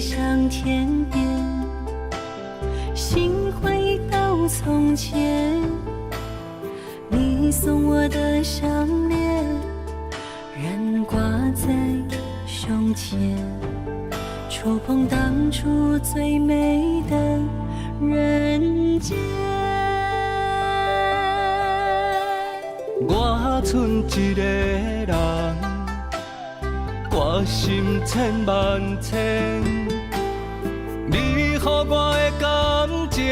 向天边，心回到从前，你送我的项链仍挂在胸前，触碰当初最美的人间。我剩一个人，我心千万千，你予我的感情，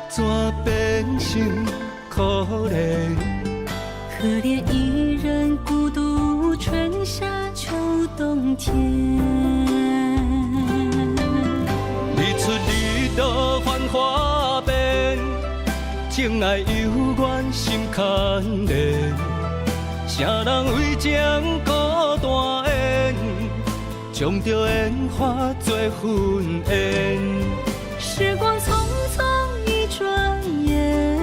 怎变成可怜？可怜一人孤独，春夏秋冬天。日出日落繁华变，情爱犹原心牵连。谁人为情孤单缘，将着烟花做婚宴？时光匆匆一转眼，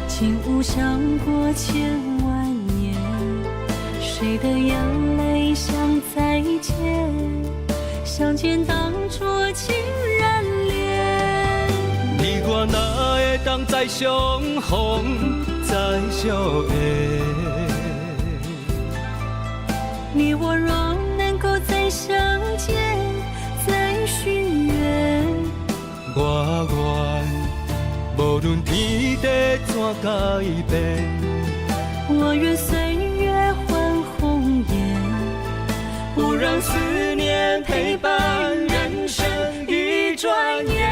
竟无想过千万年。谁的眼泪像再见，相见当作情人恋。你我哪会当再相逢再相爱？你我若能够再相见，再许愿，我愿无论天地怎改变，我愿岁月换红颜，不让思念陪伴人生一转眼。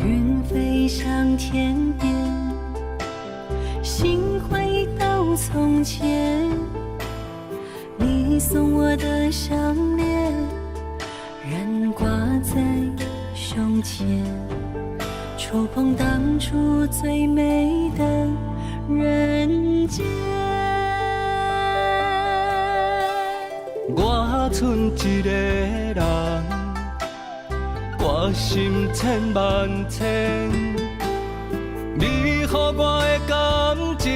云飞向天边，心回到从前，你送我的项链仍挂在胸前，触碰当初最美的人间。我剩一个人，我心千万千，你予我的感情，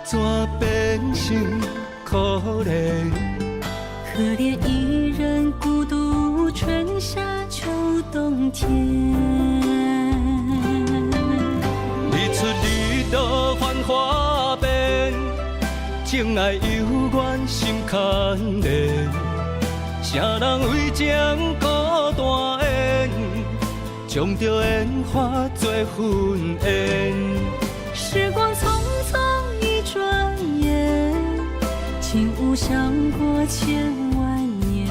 怎变成可怜？可怜一人孤独，春夏秋冬天。日出日落繁华变，情爱犹原心牵连。谁人为情孤单缘，将着烟花做婚宴？时光匆匆一转眼，竟无想过千万年。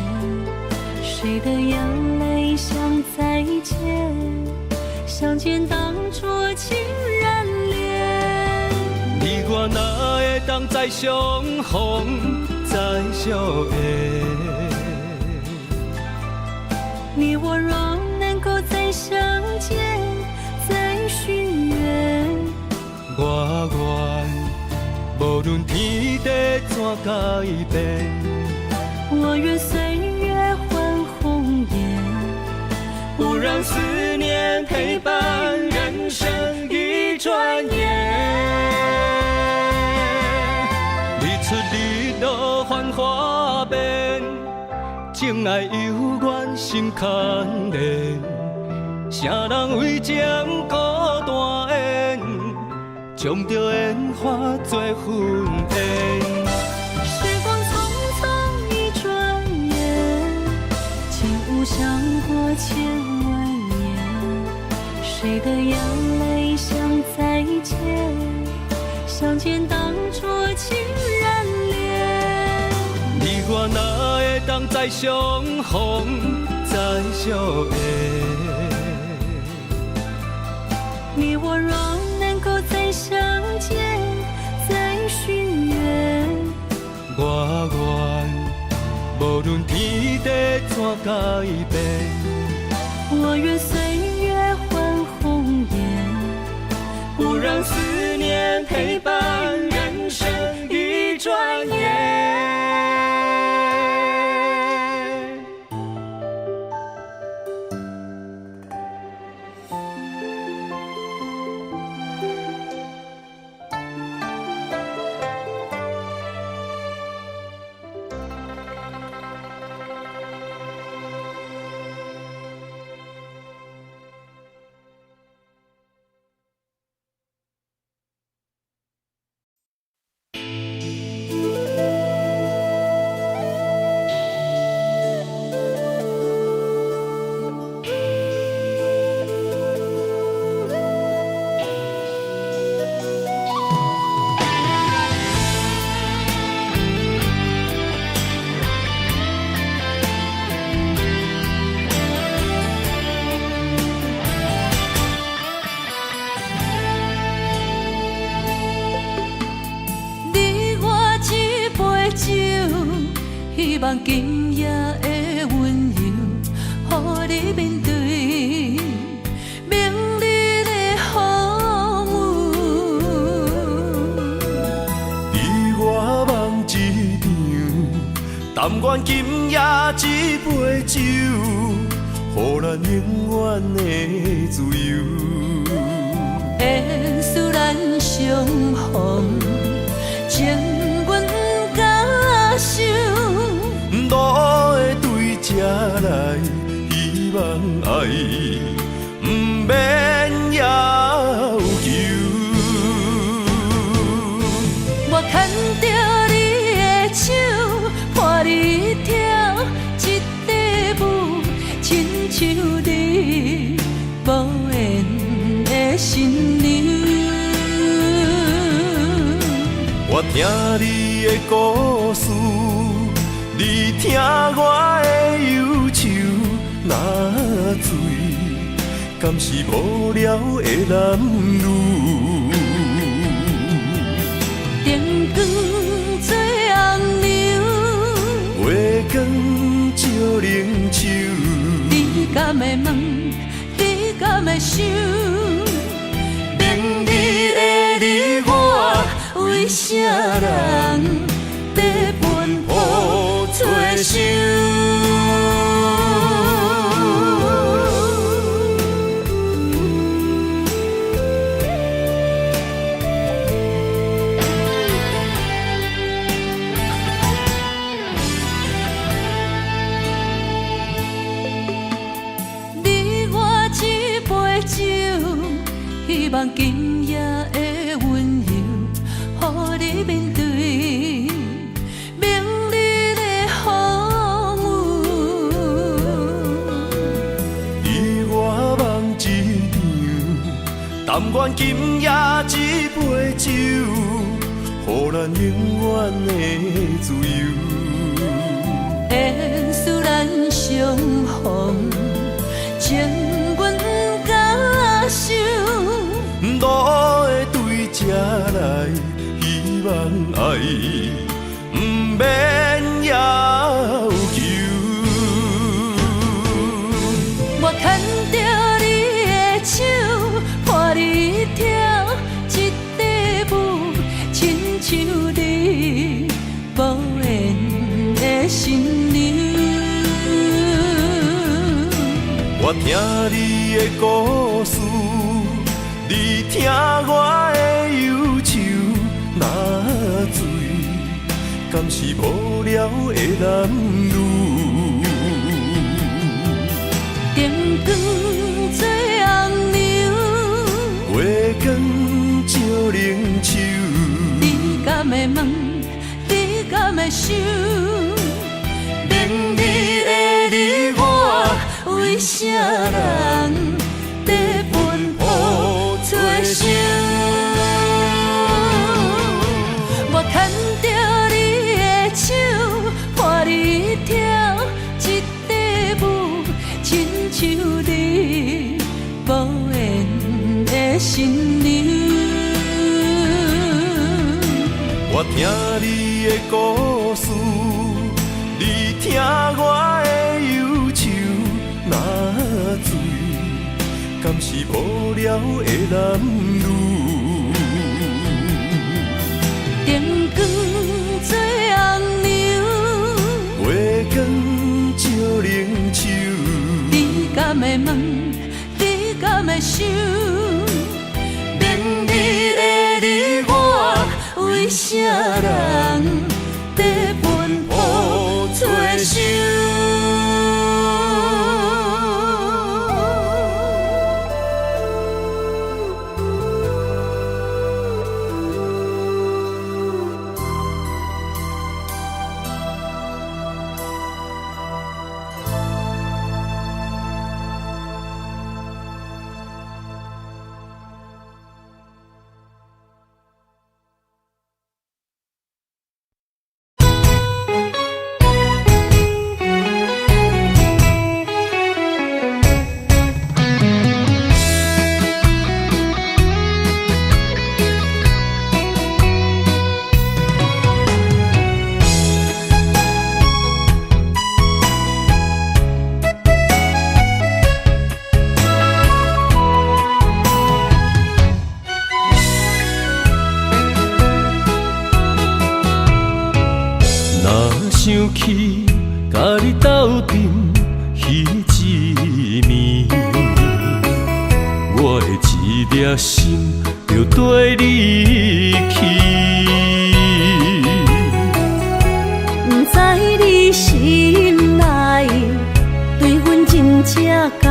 谁的眼泪像再见，相见当作情人恋。你我哪会当再相逢再相爱？你我若能够再相见，再许愿，我愿无论天地怎改变，我愿岁月换红颜，不让思念陪伴人生一转眼。日出日落繁华变，情爱犹原心牵连。谁人为情孤单缘，将着烟花做婚宴？时光匆匆一转眼，竟无想过千万年。谁的眼泪像再见，相见当作情人恋。你我哪会当再相逢再相爱？你我若能够再相见，再许愿，我愿无论天地怎改变，我愿岁月换红颜，不让思念陪伴人生一转眼。希望今夜的温柔，予你面对明日的风雨。你我梦一场，但愿今夜这杯酒，予咱永远的自由。缘使咱相逢，情愿甲受。路会对这来，希望爱不免要求。我牵着你的手，伴你跳一支舞，亲像你无言的新娘。我听你的故事。你听我的忧愁，若醉，敢是无聊的男女？灯光做红娘，月光照冷手。你敢会问？你敢会想？明日的你我，为啥人在奔波？做想，你我一杯酒，希望今夜的温柔，予你面对。但愿今夜这杯酒，予咱永远的自由。缘使咱相逢，情愿甲受。路会对这来，希望爱不免要求。我牵着你的手。伴你跳一支舞，亲像你无言的新娘。我听你的故事，你听我的忧愁，若醉，敢是无聊的男女？灯光做红娘。月光照冷手，你敢会问？你敢会想？明日的你我，为啥人在奔波做想？我牵着你的手，伴你跳一支舞，亲像你无言的新娘。我听你的故事，你听我的忧愁，若醉，敢是无聊的男女？灯光做红娘，月光照冷手，你敢会问？你敢会想？明日的你我，为啥人在奔波做想？想起甲你斗阵彼一暝，我的一粒心就跟你去。不知你心内对阮真正介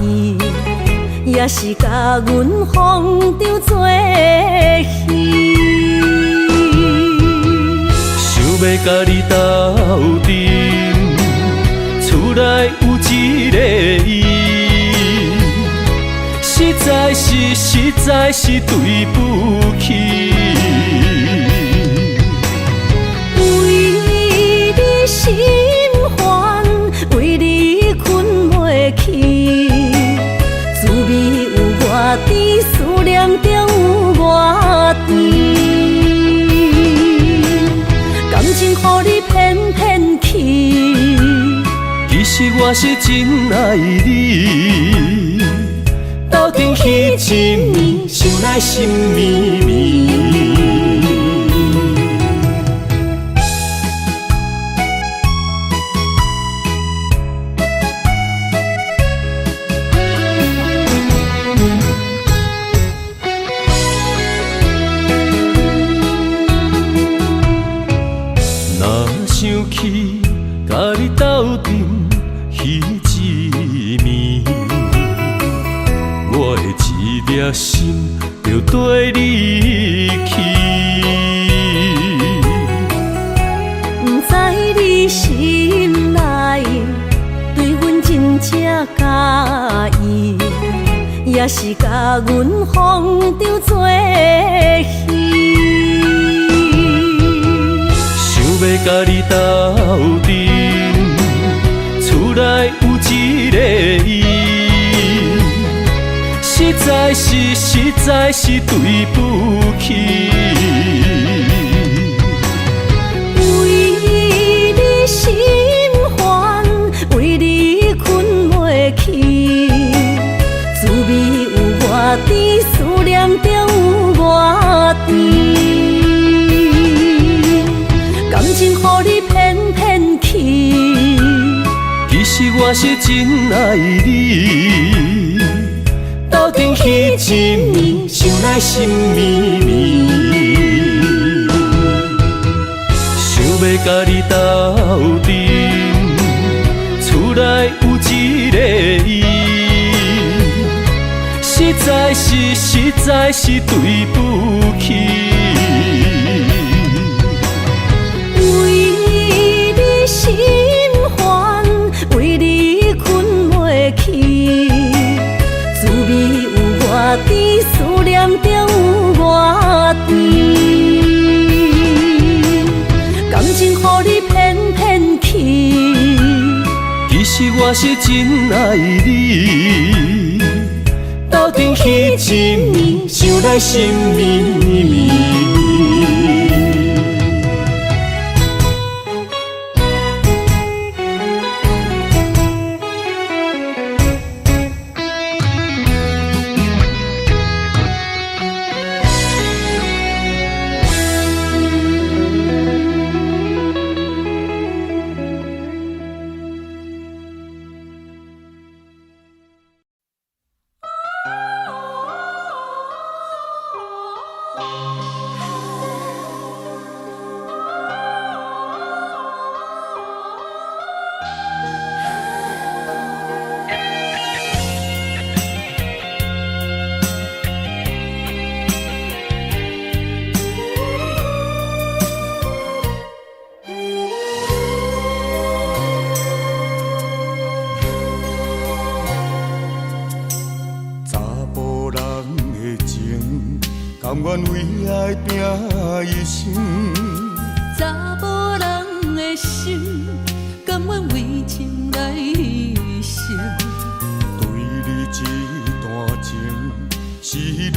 意，也是甲阮放着做戏。要甲你斗阵，厝内有一个伊，实在是对不起。为你心烦，为你困袂去，滋味有偌甜，思念就有偌甜。感情予你骗骗去，其实我是真爱你，斗阵彼一暝，想来心绵绵。想起甲你斗阵彼一暝，我的一粒心就跟你去。不知你心内对阮真正介意，也是甲阮放着做戏。要甲你斗阵，厝内有一个伊，实在是对不起。为你心烦，为你困袂去，滋味有偌甜，思念就有偌甜。感情予你骗骗去，其实我是真爱你，斗阵彼一暝，想来心绵绵。想要甲你斗阵，厝内有一个伊，实在是对不起。心烦，为你困袂去，滋味有偌甜，思念就有偌甜。感情予你骗骗去，其实我是真爱你，斗阵彼一暝，想来心绵绵。甘愿为爱拼一生。查某人的心，甘愿为情来牺牲。对你这段情，是愈久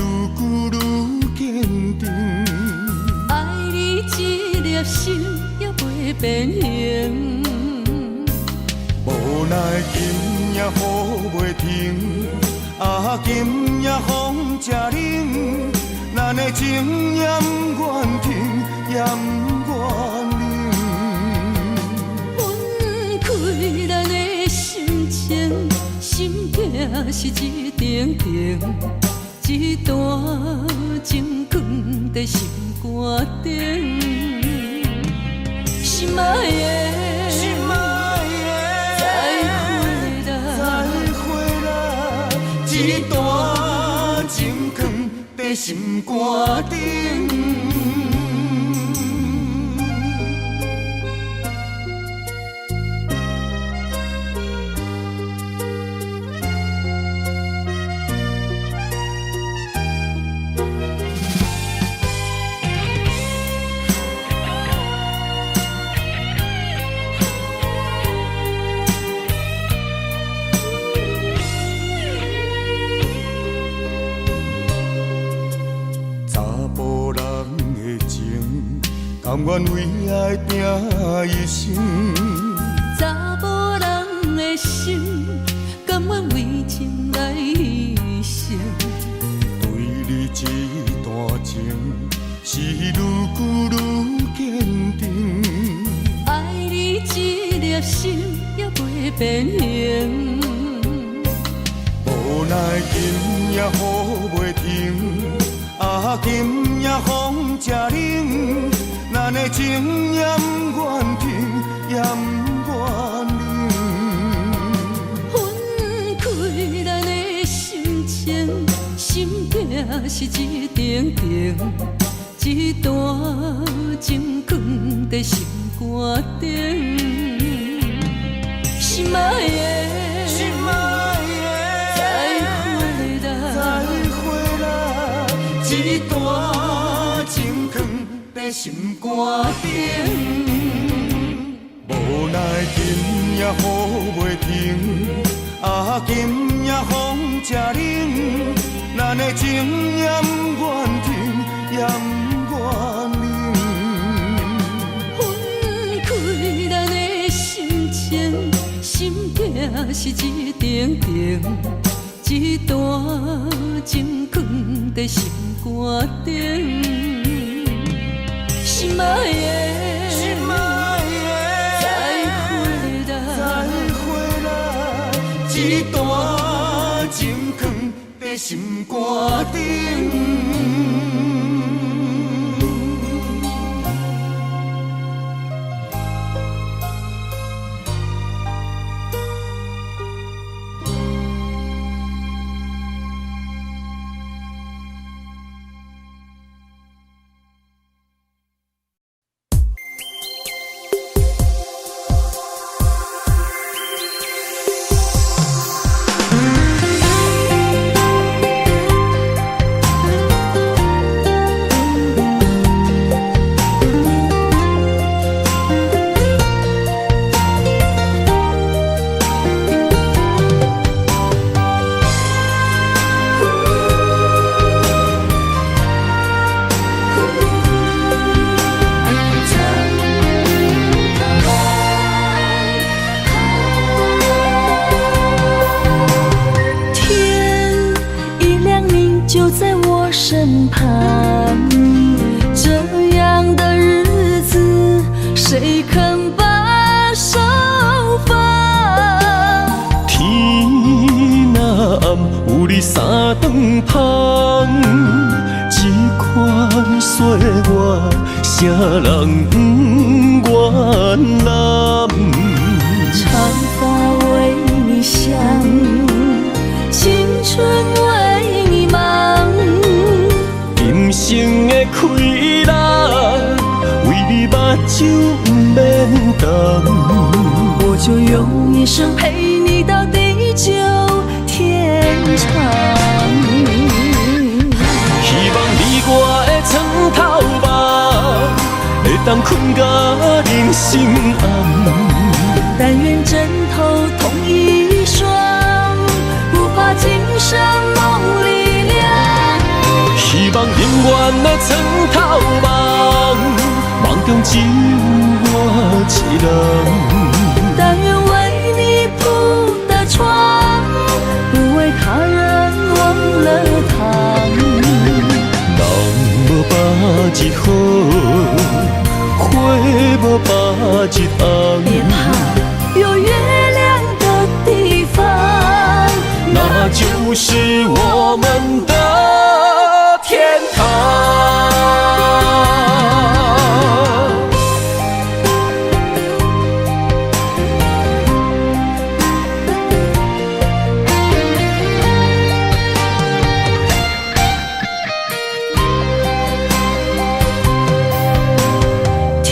愈坚定。爱你这粒心也袂变形。无奈今夜雨袂停，今夜风正冷，咱的情也不愿停，也不愿冷。分开咱的心情，心境是一定定，一段情放在心肝顶。心爱的，心爱的，再会啦，一段情放在心肝顶。甘愿为爱拼一生，查某人的心，甘愿为情来牺牲。对你这段情，是愈久愈坚定。爱你这粒心也袂变形。无奈今夜雨袂停，今夜风正冷。咱的情也不愿停，也不愿冷。分开咱的心情，心境是一定定，一段情放在心肝顶。心爱的，心爱的，再会啦，一段情放在心肝顶。无奈今夜雨袂停，今夜风正冷，咱的情也不愿停，也不愿冷。分开咱的心情，心境是一定定，一段情放在心肝顶。心爱的，再会啦，一段情放在心肝顶。身旁，这样的日子谁肯把手放？天若暗，有你三顿香，这款岁月，谁人不愿揽？长发为你香，青春为你忙。今生的快乐，为你目睭不免干。我就用一生陪你到地久天长。希望你我当困甲人心暗。但愿枕头同一双，不怕今生梦里凉。希望永远的床头梦，梦中只有我一人。但愿为你铺的床，不为他人忘了糖。人无百日好，花无百日红。别怕，有月亮的地方，那就是我们的天堂。天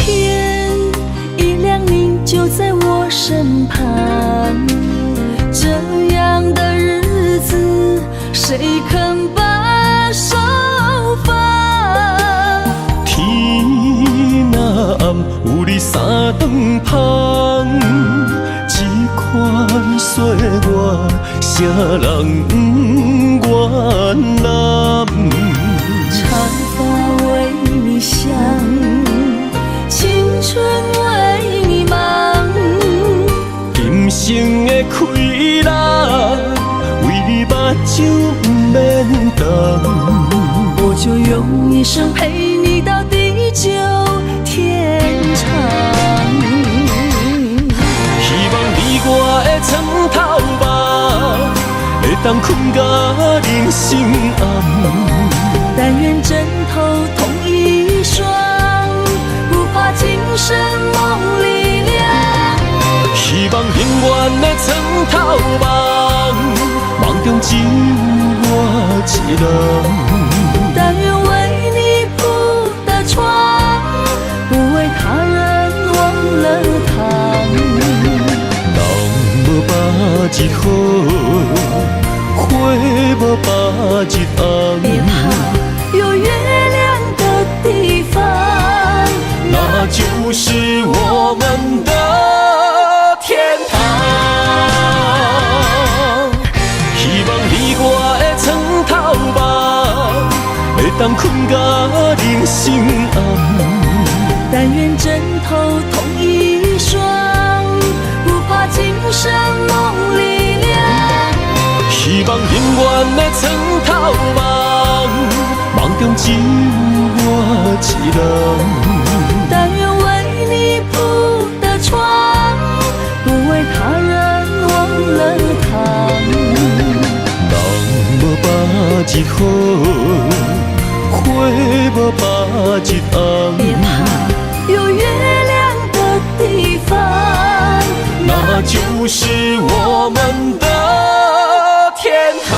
一亮，你就在我身旁。这样的日子，谁肯把手放？天若暗，有你三顿香，这款岁月，谁人不愿揽？长发为你香，青春为你忙。今生的快乐，为你目睭不免重。我就用一生陪你到地久天长。希望你我的床头梦，会当困甲人心暗。但愿枕头同一双，不怕今生梦里凉。希望永远的床头梦，梦中只有我一人。但愿为你铺的床，不为他人忘了糖。人无百日好，花无百日红。别怕，有月亮的地方，那就是我们的天堂。希望你我的床头梦，会当困甲人心暗。但愿枕头同一双，不怕今生梦里凉。希望永远的床头梦，梦中只有我一人。但愿为你铺的床，不为他人忘了糖。人无百日好，花无百日红。别怕，有月亮的地方，那就是我们的天堂。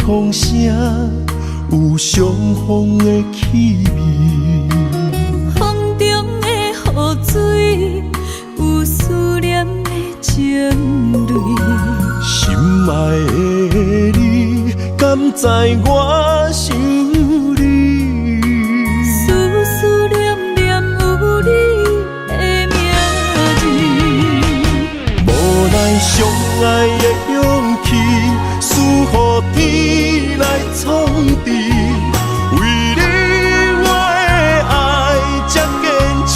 风声有相逢的气味，风中的雨水有思念的情泪。心爱的你，敢知我想你？思念念有你的名字，无奈相爱的勇气，赐予天来创治。为你我的爱才坚持。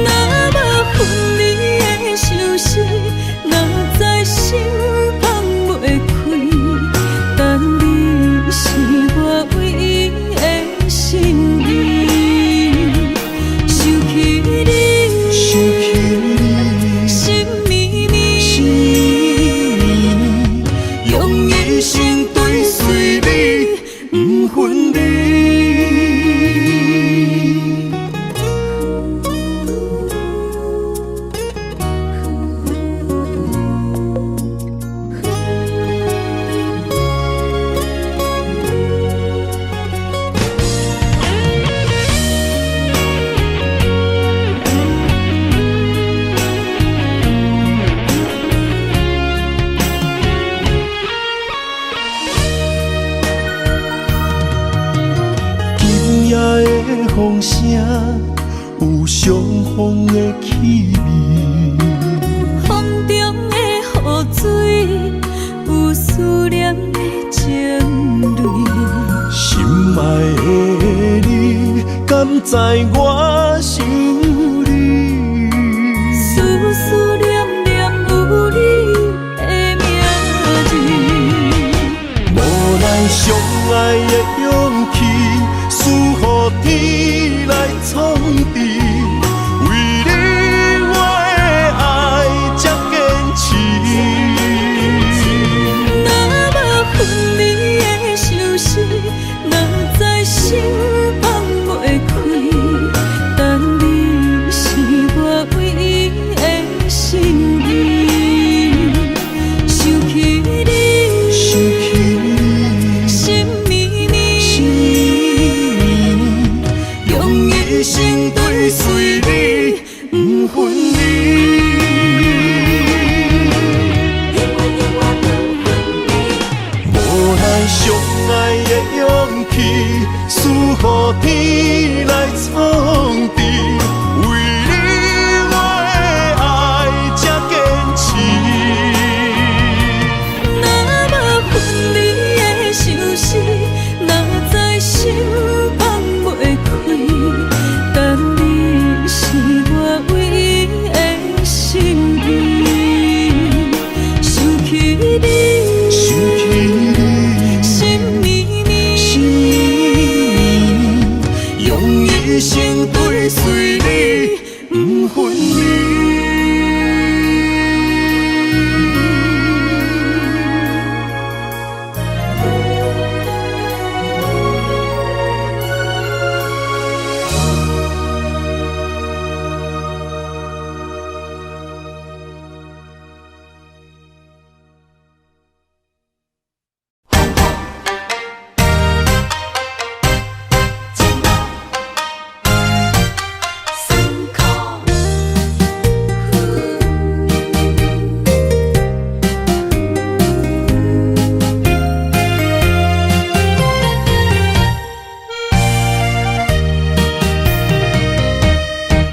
若无分离的相思，分离。风声有相逢的气味，风中的雨水有思念的情泪。心爱的你，敢知我想你？思思念念有你的名字，无奈相爱的勇气。赐予天来创治，为你我的爱才坚持。若无分离的相思，若在心放袂开，但你是我唯一的心意。想起你，心绵绵。一生跟随你，不分离。无奈相爱的勇气，赐予天来创治，为你我的爱才坚持。若无分离的相思，若在心放袂开。但你是我唯一的心意，想起你，心绵绵，用一生跟随你，不分离。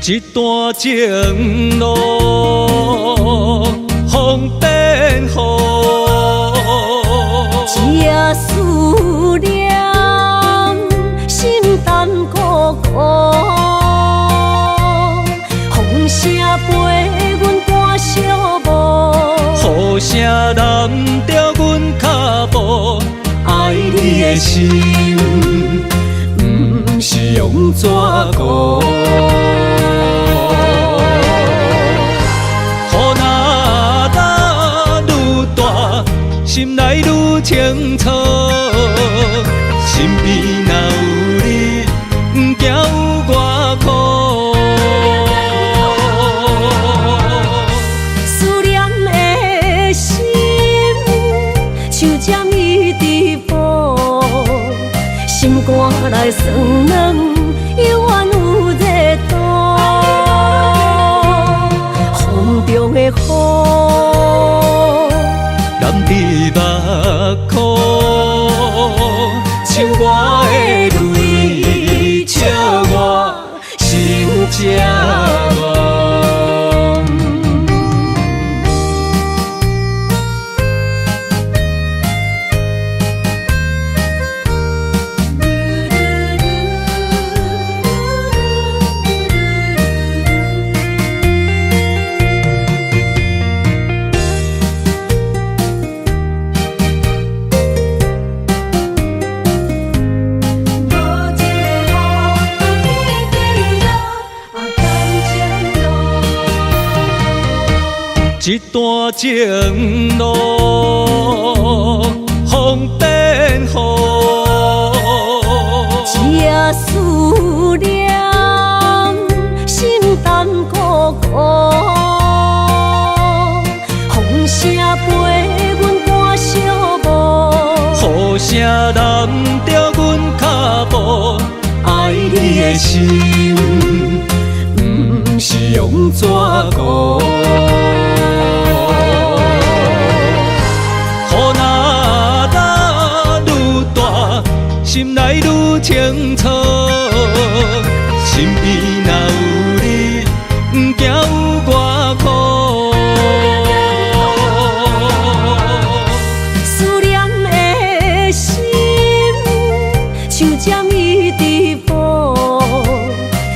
一段情路，风变雨，这思念，心淡孤孤。风声陪阮赶小步，雨声染着阮脚步，爱你的心，不是用纸糊。心内愈清楚，身边若有你，不惊有我苦。思念的心，像针伊直补，心肝内酸软，犹原有热度。风中的雨。染伫目眶，像我的泪，笑我心这乱。一段情路，风变雨，的心，不是用纸糊。雨若愈大，心内愈清楚。身边若有你，不惊有我苦。思念的心，像针伊直补，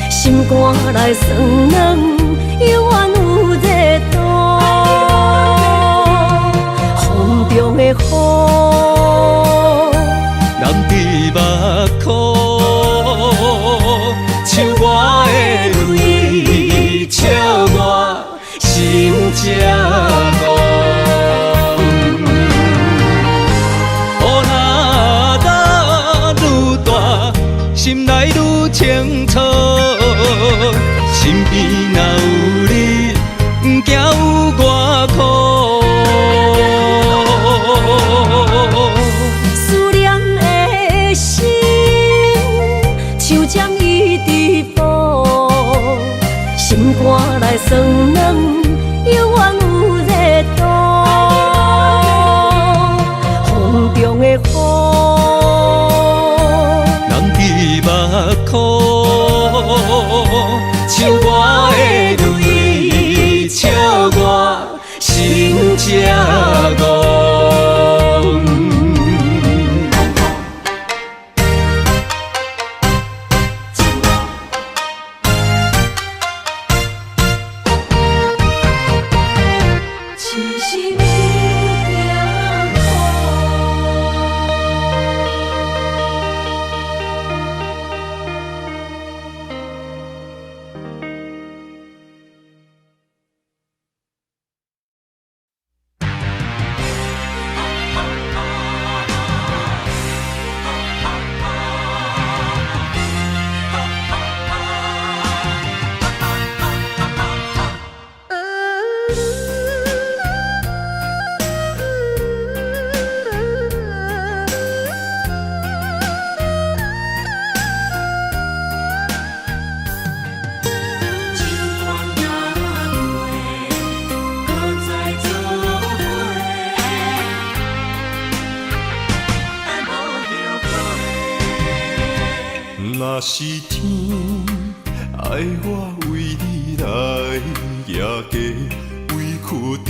心肝内酸软，犹原有热度。风中的雨，淋伫目眶，像我的泪，笑我心这戆。心内愈清楚，身边若有你，不惊有我苦。思念的心，像针伊直补，心肝内酸软，犹原有热度。风中的雨，目眶，像我的泪，笑我心这戆。痴心有若是天爱我为你来夜家，委屈颠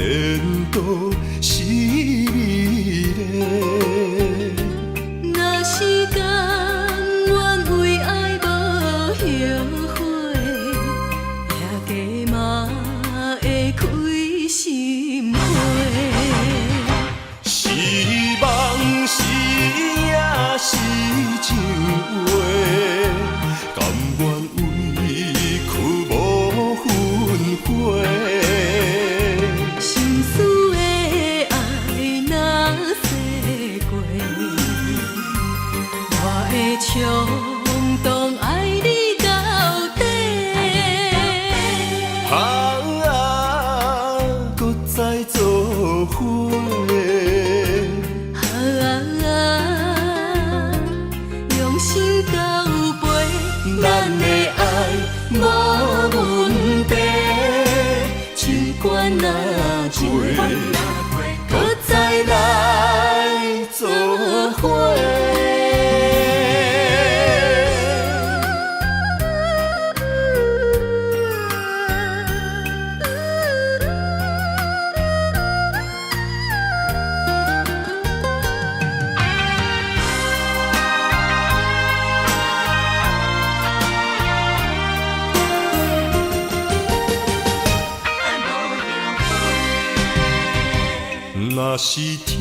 倒是美丽。若是甘愿为爱无后悔，夜家嘛会开心花。是梦是也是情话，甘愿委屈无分悔。心思的爱若逝过，我会冲动爱你到底。搁再做伙。用心交陪，咱的爱无问题，尽管若过，搁再来做伙。若是天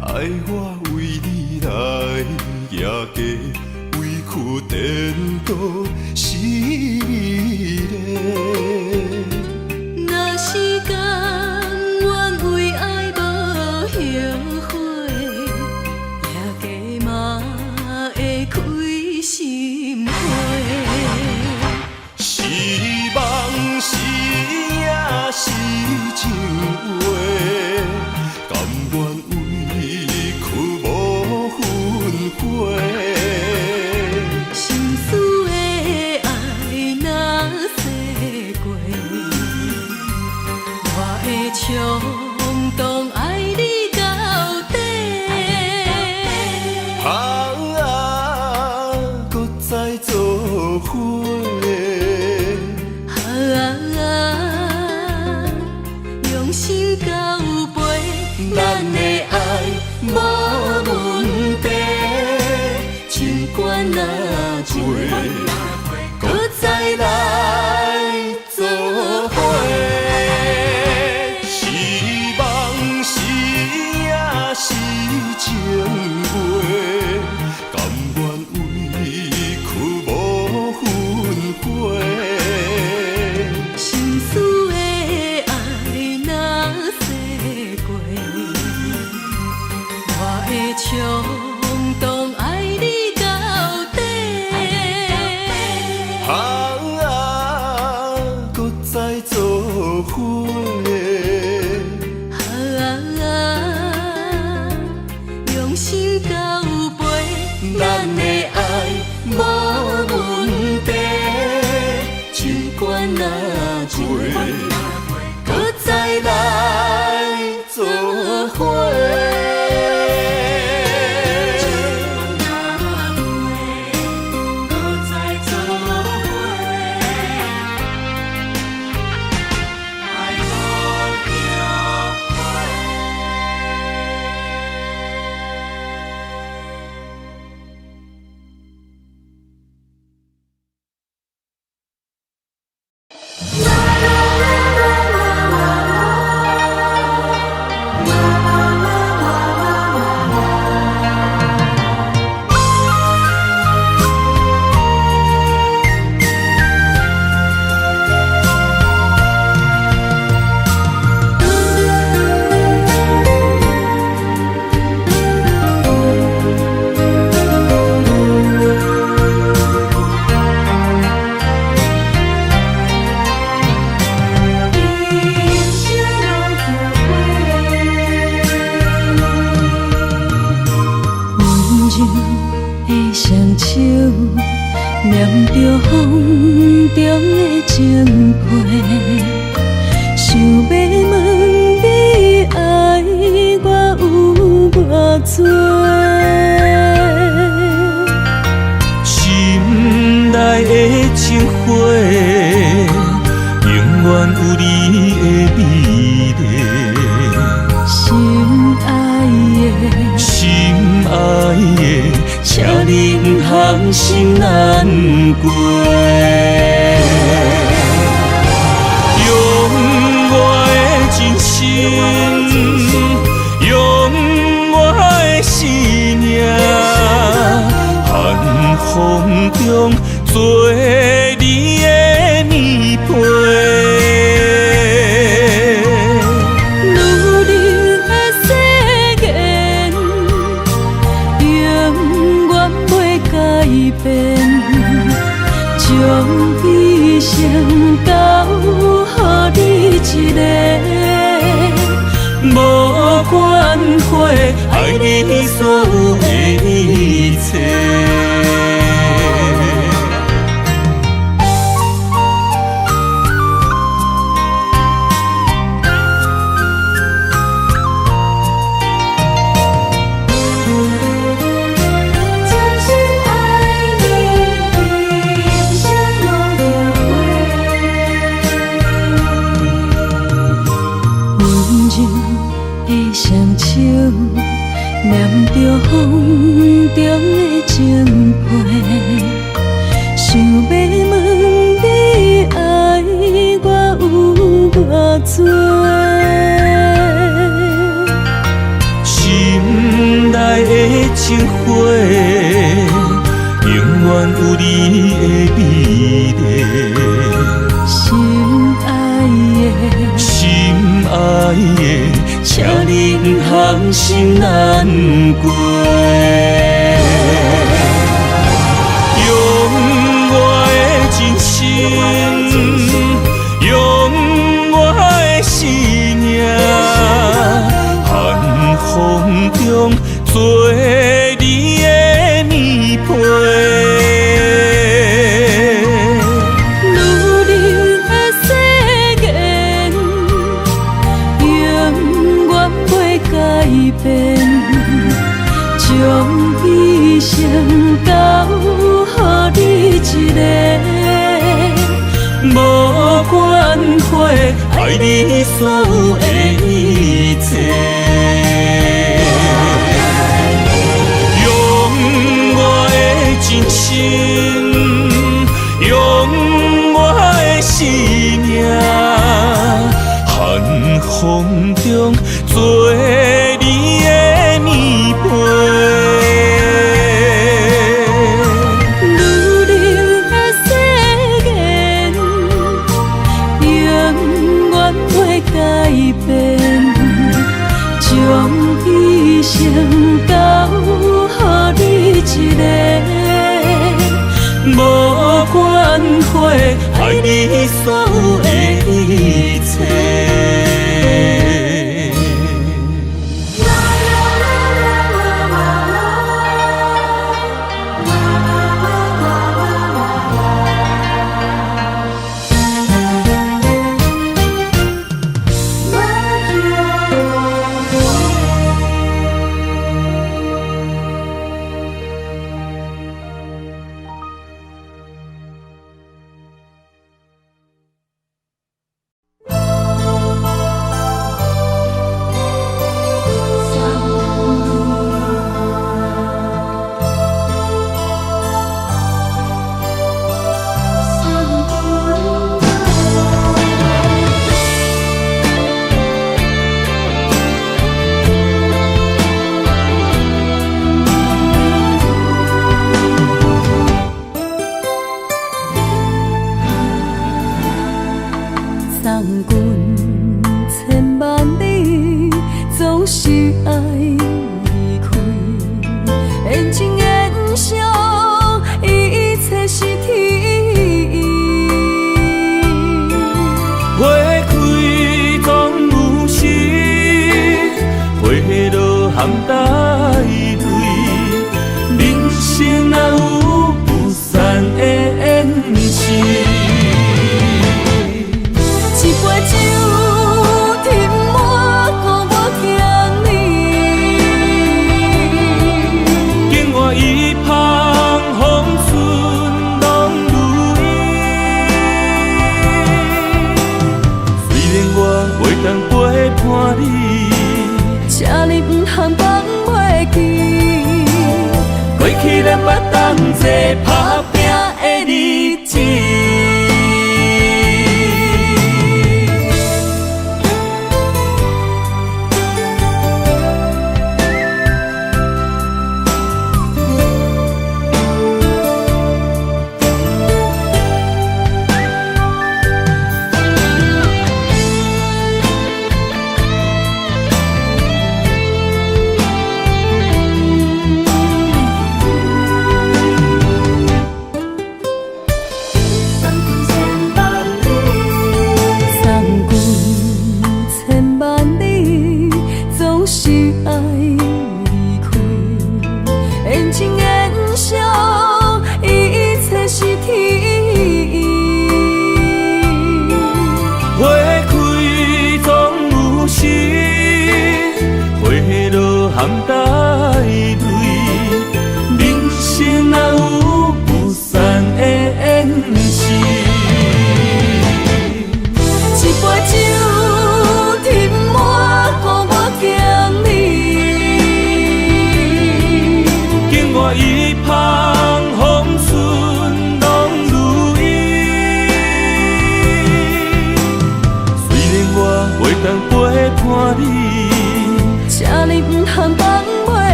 爱我为你来夜家，委屈颠倒是美丽。若是甘愿为爱无后悔，夜家嘛会开心花。是梦是也是情话。甘愿委屈无分悔，心思伙。用心交陪，咱的爱无问题。情关若过，搁再来做伙。是梦是也是情话，甘愿为去无分花。心思的爱若细过，我会冲动爱你到底。搁再做伙。用心交陪，咱的爱无问题。情关若过，搁再来做伙。念着风中的情批，想要问你爱我有偌多？心内的情花，永远有你的美丽。心爱的，请你不通心难过。用我的真心，用我的生命，寒风中做你的棉被。将一生交予你一个，无关系，爱你所有的一切。念着风中的情批，想要问你爱我有偌多？心内的情花，永远有你的美丽。心爱的，请你不通心难过。用我的真心，用我的生命，寒风中做你的棉被。将一生交予你一个。火，爱你所有的一切。用我的真心，用我的生命，寒风中做你的棉被。将一生交予你一个，无怨悔，爱你所有的一切。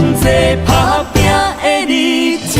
同齐打拼的日子。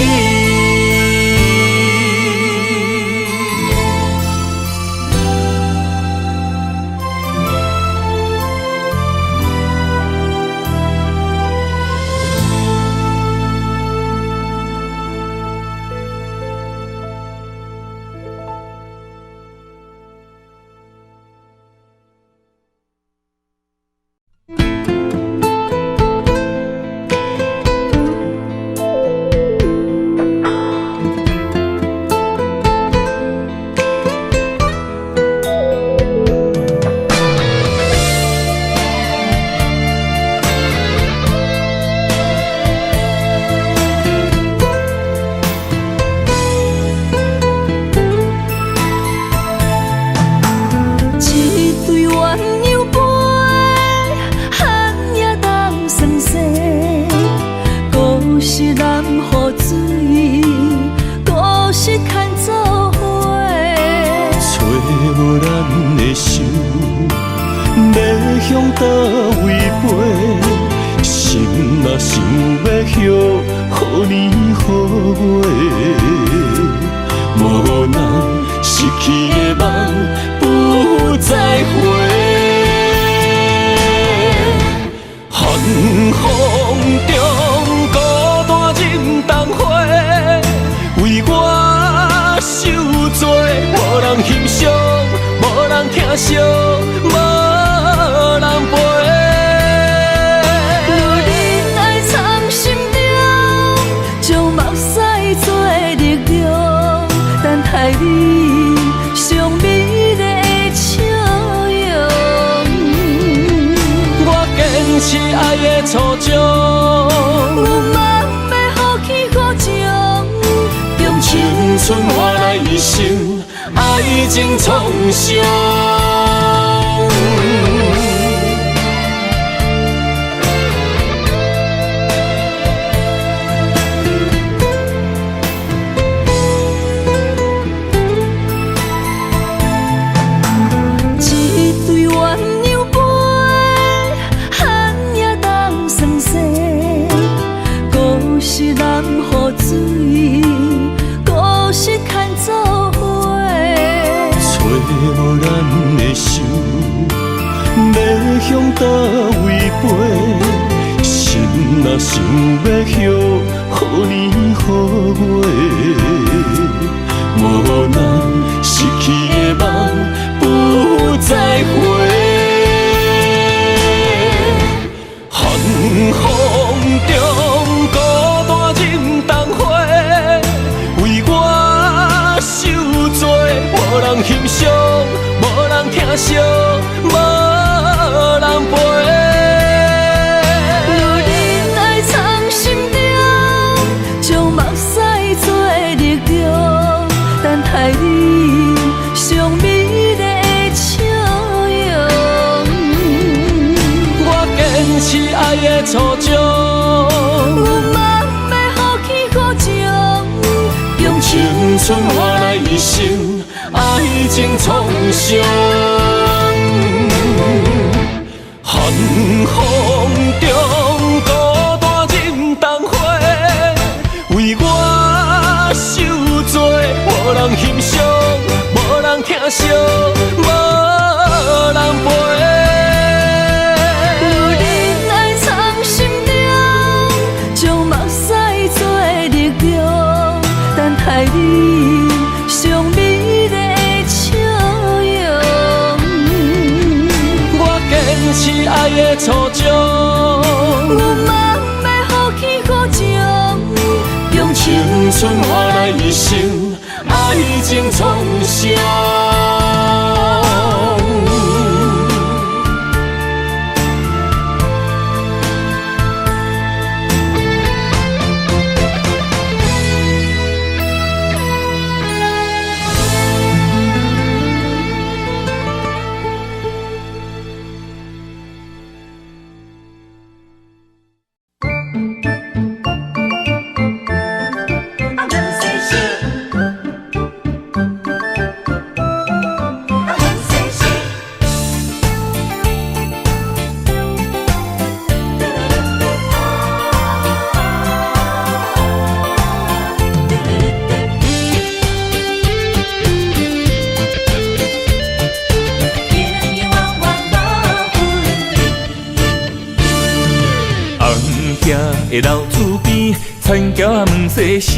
厝边，田埕问世事，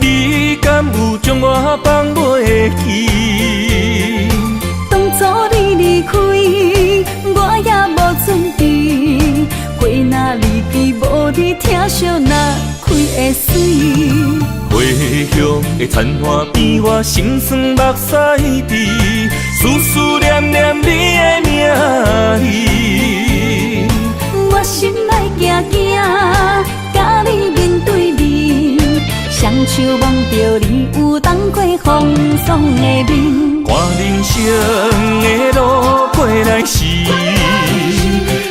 你敢有将我放袂记？当初你离开，我也无准备，花若离枝，无你疼惜哪开会水？花香的残花边，我心酸目屎滴，思思念念你的名字。我心内惊惊，甲你面对面，双手望着你有当过风霜的面。看人生的路过来时，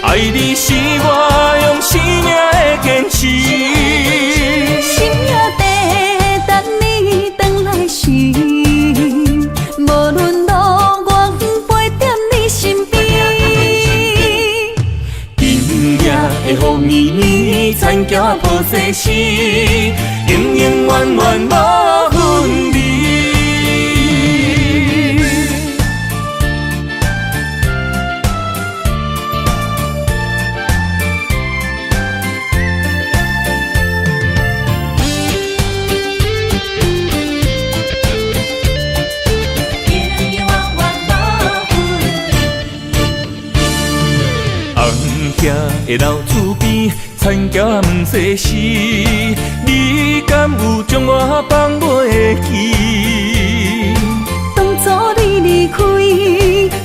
爱你是我用生命的坚持。心也地等你回来时，无论路远陪在你身边。今夜的风绵绵，田埕抱世事，永永远远无分离。的老厝边，田埕问世事，你敢有将我放袂记？当初你离开，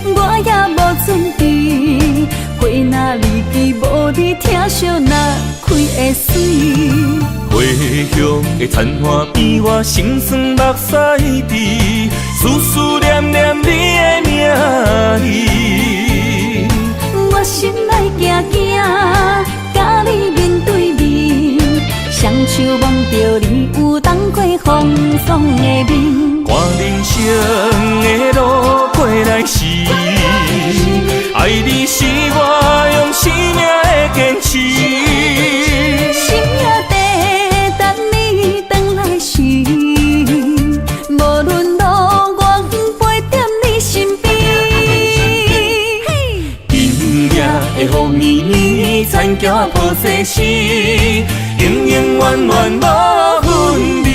我也无准备，花若离枝，无你疼惜哪开会水？花香的残花边，我心酸目屎滴，思思念念你的名字。我心内惊惊，甲你面对面，双手望着你有当过风霜的面。看人生的路过来时，爱你是我用生命的坚持。心也地等你回来时，无论路远陪在你身边。今夜的风绵绵，田埕抱世事，永永远远无分离。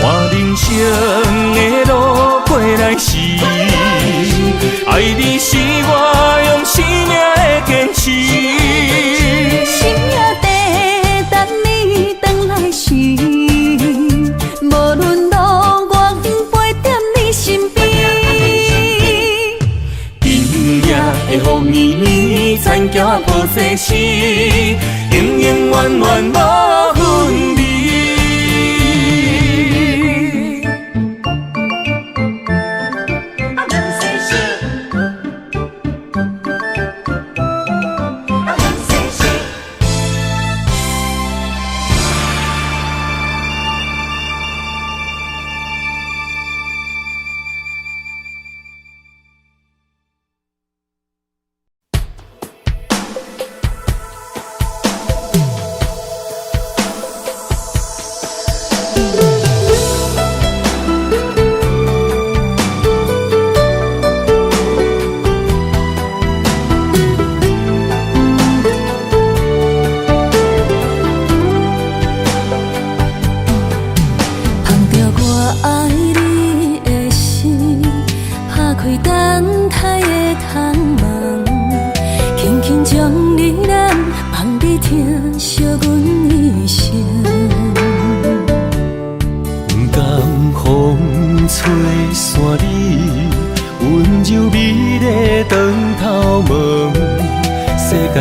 看人生的路过来时，爱你是我用生命的坚持。心也地等你回来时，无论路远陪在你身边。今夜的风绵绵，田埕抱世事，永永远远无分离。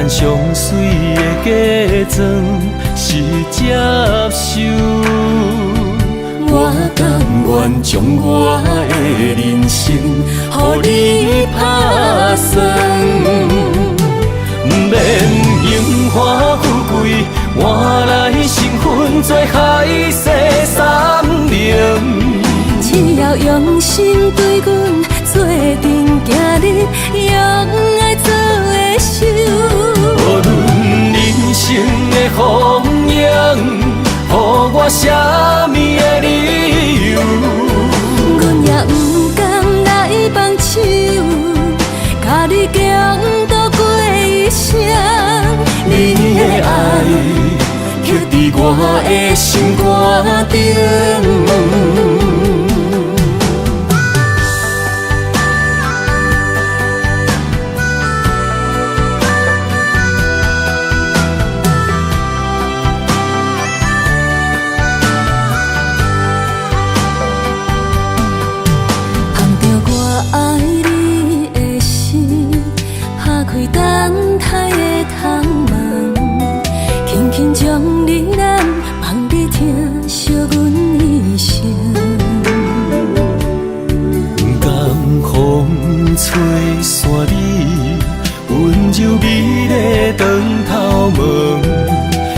上水的假装是接受，我甘愿将我的人生予你打算，不免荣华富贵换来身份做海誓山盟，只要用心对阮做阵行日，用爱做的手。无论人生的风扬，予我啥物的理由？阮也不甘来放手，甲你共度过一生。你的爱刻伫我的心肝顶。吹散你温柔美丽长头毛，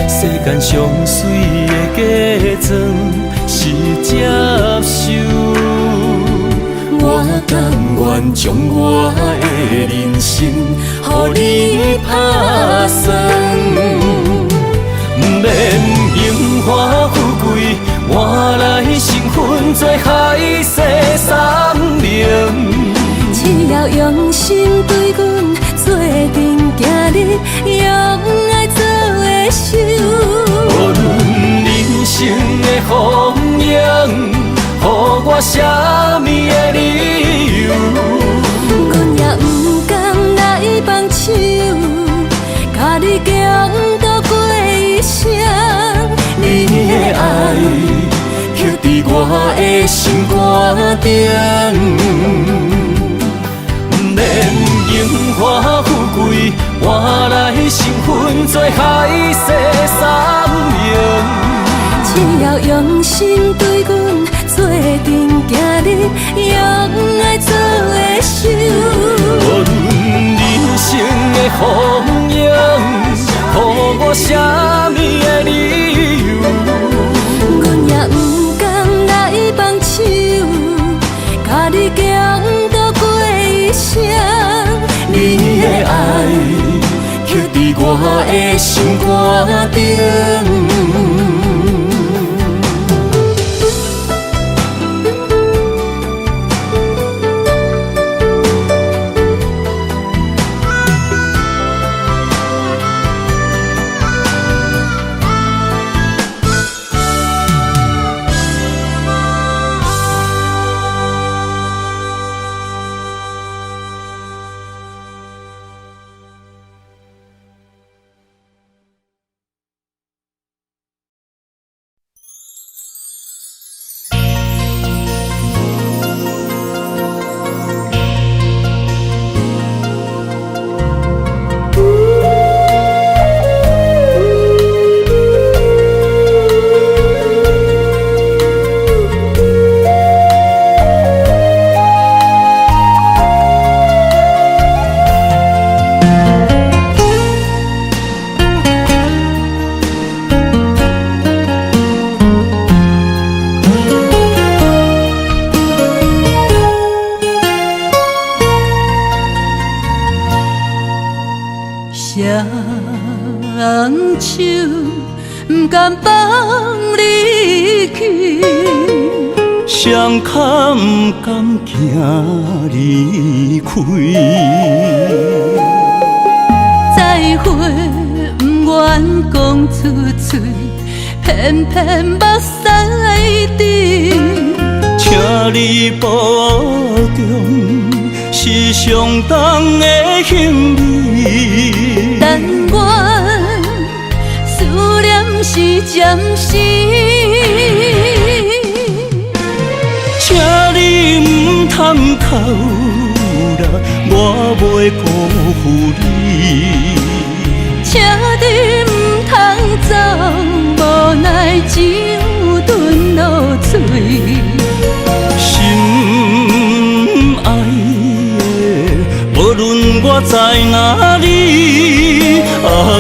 世间上水的假装是接受。我甘愿将我的人生，予你打算，不免荣华富贵，换来成分做海誓山盟。只要用心对阮做阵，行日用爱做的手。无论人生的风影，予我啥物的理由？阮也不甘来放手，甲你共度过一生。你的爱刻伫我的心肝顶。免荣华富贵，换来成分做海誓山盟。只要用心对阮做阵，行日用爱做的手。无论人生的风影，予我啥物的理由？阮也不甘来放手，甲你共度过一生。你的爱刻伫我的心肝顶。双手不甘放你去，双脚不甘行离开，再会不愿讲出嘴，偏偏目屎滴。请你保重，是上重的行李。但愿思念是暂时，请你唔通哭啦，我袂辜负你。请你唔通走，无奈只有吞落嘴。心爱的，无论我在哪里，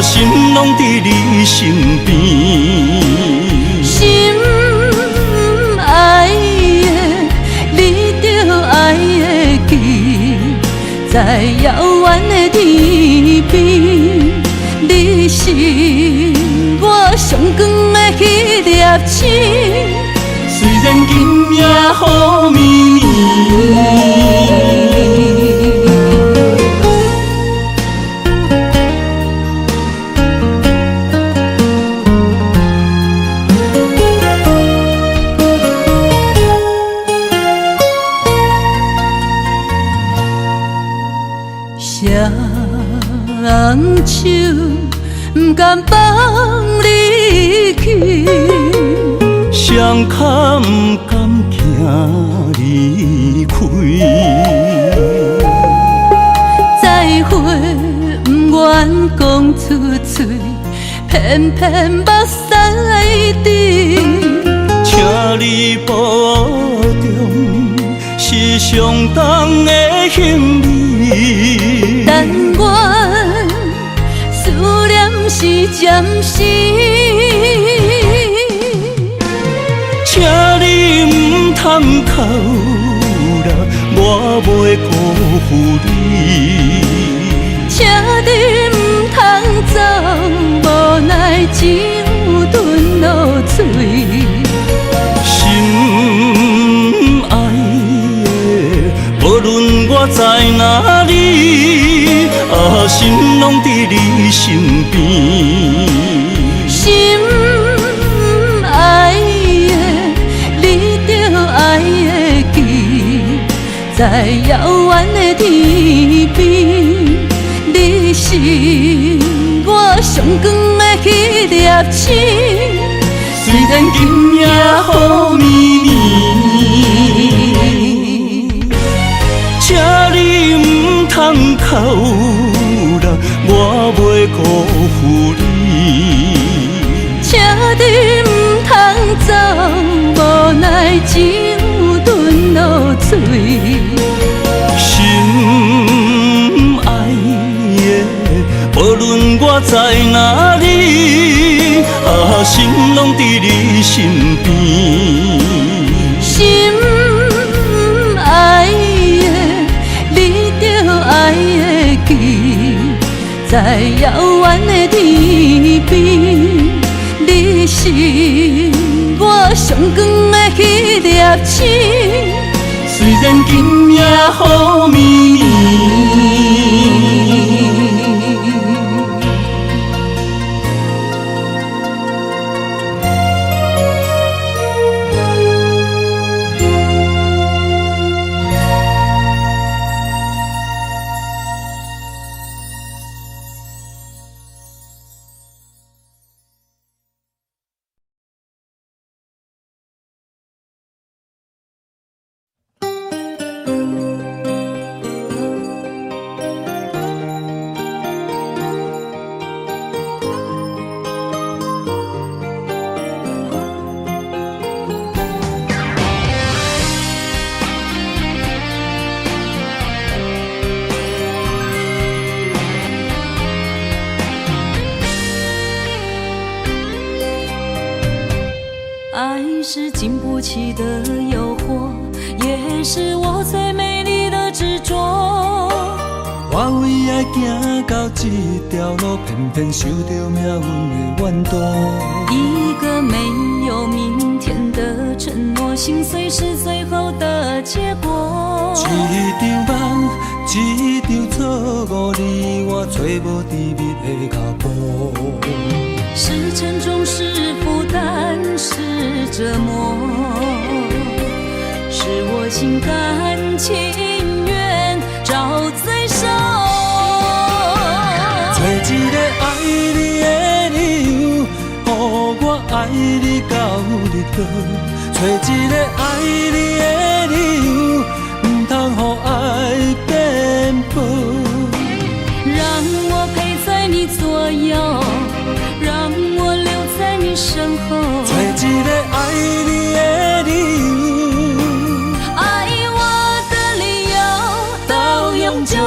心拢伫你身边。心爱的，你着爱会记，在遥远的天边，你是我上光的彼粒情。虽然今夜雨绵绵。双手不甘放你去，双脚不甘行离开，再会不愿讲出嘴，偏偏目屎滴。请你保重，是上重的行李。但愿思念是暂时，请你唔通哭啦，我袂辜负你。请你唔通走，无奈只有吞落嘴。心爱的，无论我在哪里，心拢伫你身边。心爱的，你着爱会记，在遥远的天边，你是我上光的迄粒星。虽然今夜雨绵绵，请你唔通哭啦，我袂辜负你。请你唔通走，无奈只有吞落嘴。心爱的，无论我在哪里，心拢伫你身边。心爱的，你着爱会记，在遥远的天边，你是我上光的迄粒星。虽然今夜雨绵绵。爱是经不起的诱惑，也是我最美丽的执着。我为爱行到这条路，偏偏受到命运的怨妒。一个没有明天的承诺，心碎是最后的结果。一场梦，一场错误，你我找无甜蜜的脚步。是沉重，是负担，是折磨，是我心甘情愿找罪受。找一个爱你的理由，予我爱你到日落。找一个爱你的理由，不通予爱颠簸。让我陪在你左右，让我留在你身后。找一个爱你的理由，爱我的理由到永久。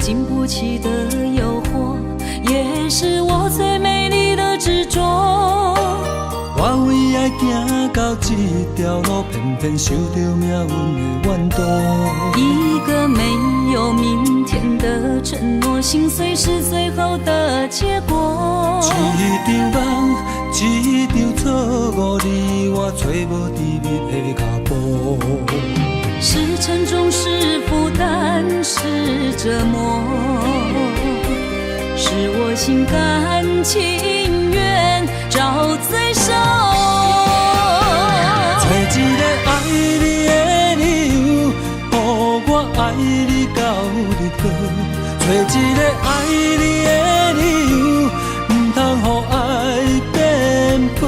经不起的诱惑，也是我最美丽的执着。我为爱行到这条路，偏偏受到命运的怨妒。一个没有明天的承诺，心碎是最后的结果。一场梦，一场错误，你我找无甜蜜的脚步。是沉重，是负担，是折磨，是我心甘情愿找罪受。找一个爱你的理由，予我爱你到日落。找一个爱你的理由，不通予爱变薄。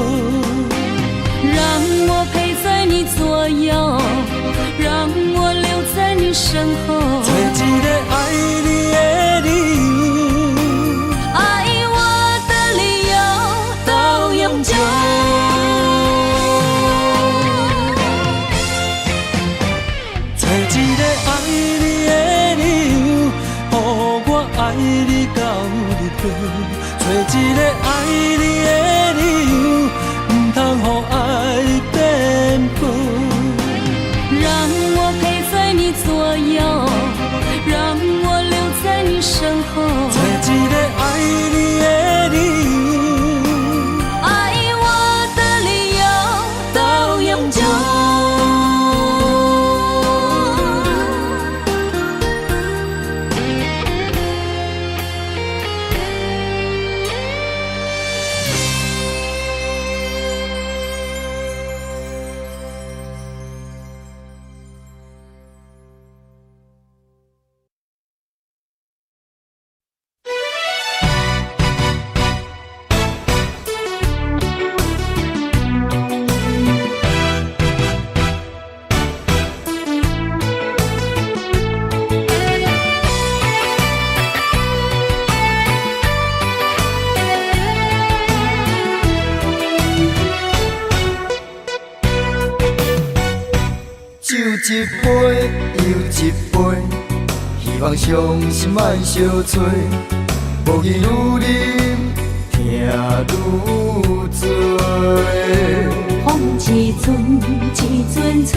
让我陪在你左右，让我留在你身后。找一个爱你的理由，爱我的理由到永久。找一个爱你的理由，予我爱你到日落。找一个爱你的理由，不通予爱变薄。让我陪在你左右，让我留在你身后。找一个爱你的理由，爱我的理由到永久。酒一杯又一杯，希望伤心莫相催。无意愈啉，听愈醉。风一阵一阵吹，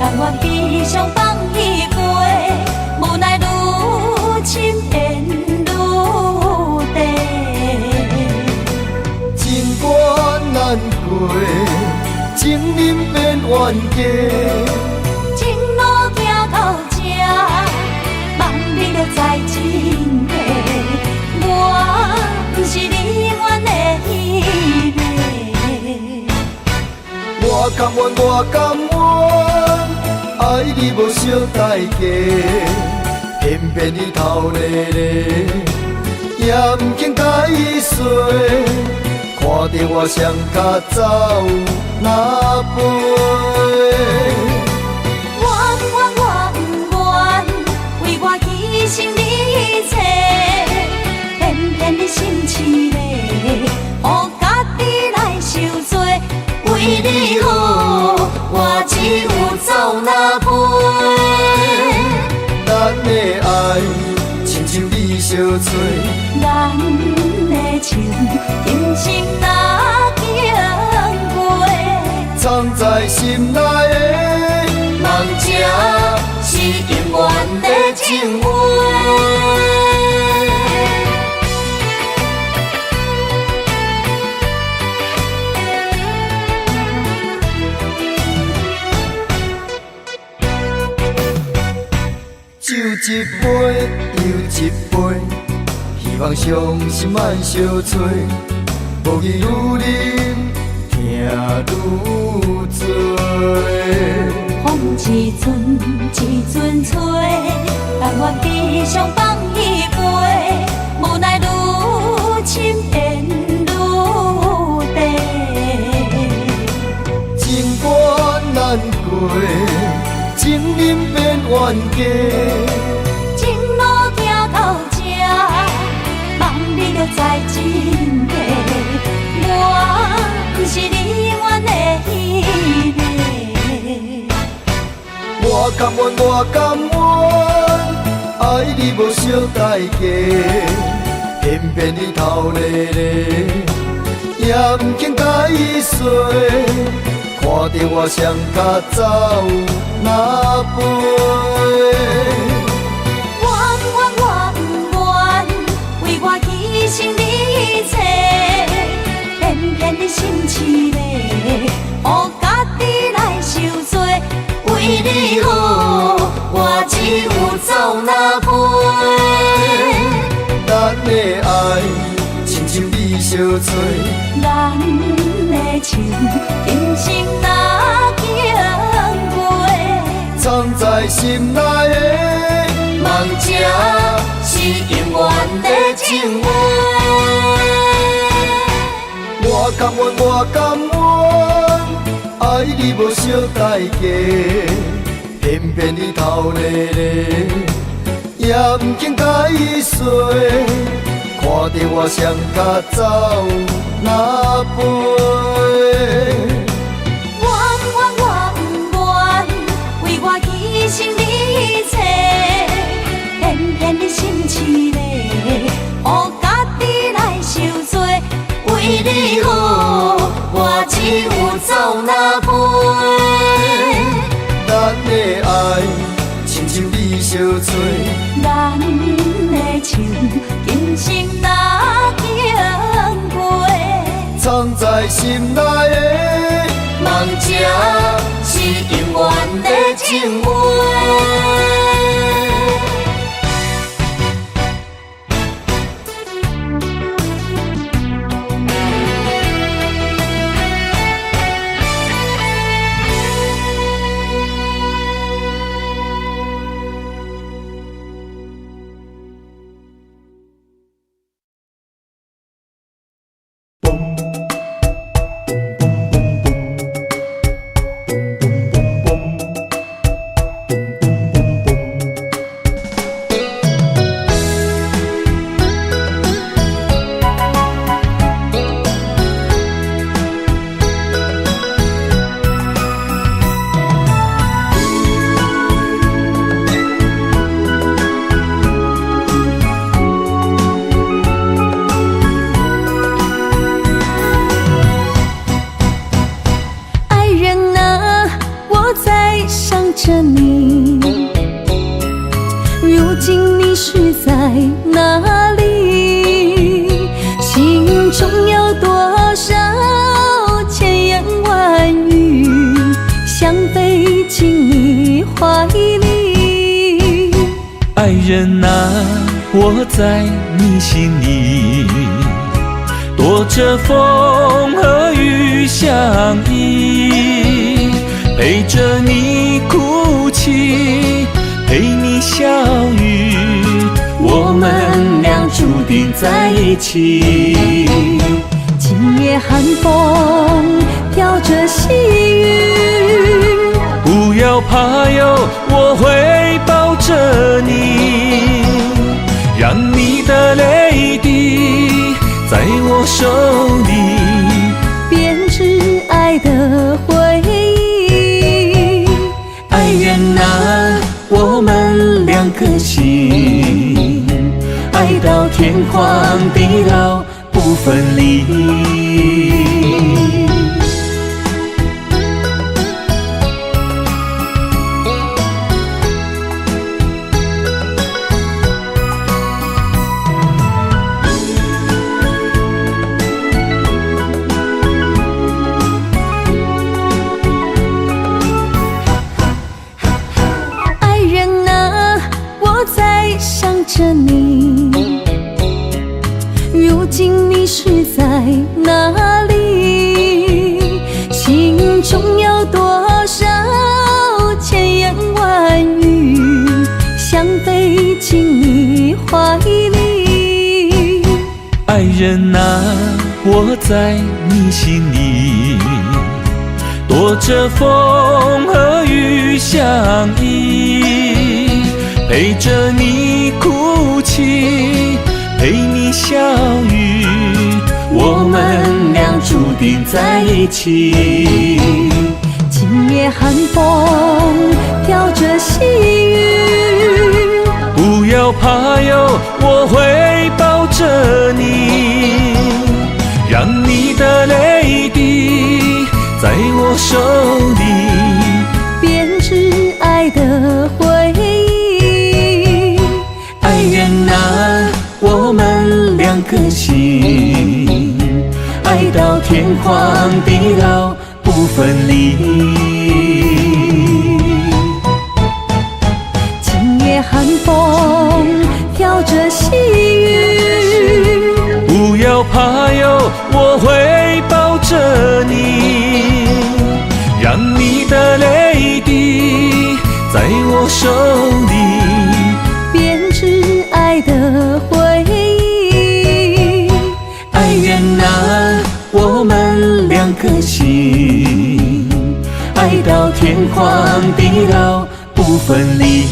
但我悲伤放伊飞，无奈愈深缘愈低。情关难过，情人变冤家。情路行到这，梦你就知真假。我不是你愿的彼个。我甘愿，我甘愿，爱你无小代价，偏偏你头咧咧，也不肯解释。看着我双脚走哪飞？我不愿，为我牺牲你一切，偏偏你心痴咧，予家己来受罪。为你好，我只有走哪飞？咱的爱亲像你相吹，咱的情定心若经过，藏在心内的梦，才是永远的情话。酒一杯又一杯，希望伤心莫相催。无意愈啉，听愈醉。风一阵一阵吹，但我悲伤放伊飞，无奈愈深缘愈低。情关难过，情人变冤家。情路行到这，梦你就知真假。我不是你愿的彼个。我甘愿，我甘愿，爱你无惜代价，偏偏你头咧咧，也不肯甲伊说，看着我双脚走哪飞。为我牺牲你一切，偏偏你心痴迷，予家己来受罪。为你好，我只有走哪飞？咱的爱亲像你相做，咱的情今生哪经过？藏在心内的梦者。是永远的情话，我甘愿，我甘愿，爱你无惜代价，偏偏你头咧咧，也不肯甲伊说，看着我双脚走哪飞？我不愿，为我牺牲你一切。偏偏你心痴迷，予家己来受罪。为你好，我只有走哪飞？咱的爱亲像你相做，咱的情今生哪经过？藏在心内的梦者，是永远的情话。爱人啊，我在你心里，躲着风和雨相依，陪着你哭泣，陪你笑语，我们俩注定在一起。今夜寒风飘着细雨，不要怕哟，我会抱着你，让你的泪滴在我手里编织爱的回忆。爱人啊，我们两颗心，爱到天荒地老不分离。着你，如今你是在哪里？心中有多少千言万语，想飞进你怀里。爱人啊，我在你心里，躲着风和雨相依，陪着你哭泣，陪你笑语，我们俩注定在一起。今夜寒风飘着细雨，不我手里编织爱的回忆。爱人啊，我们两颗心，爱到天荒地老不分离。今夜寒风飘着细雨，不要怕哟，我会抱着你，让你的泪滴在我手里编织爱的回忆。爱人啊，我们两颗心，爱到天荒地老不分离。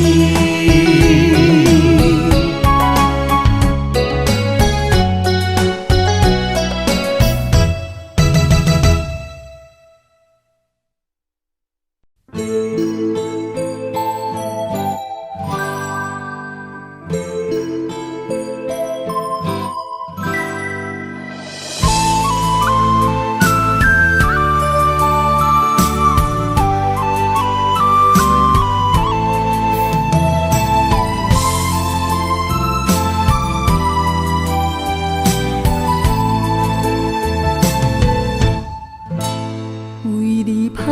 为你拍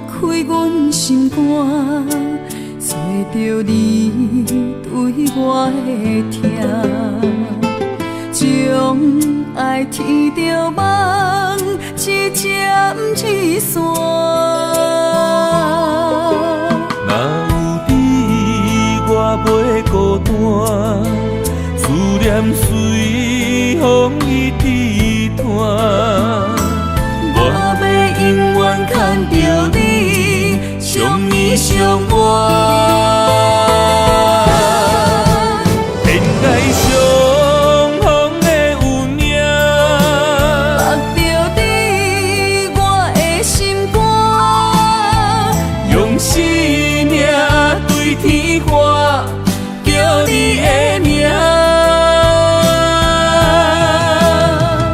开阮心肝，找着你对我的疼，将爱天着梦，一针一线。若有你，我袂孤单，思念随风一直传。我要永远看着你，相依相偎。天涯相逢的有影，目着你，我的心肝，用生命对天花，叫你的名。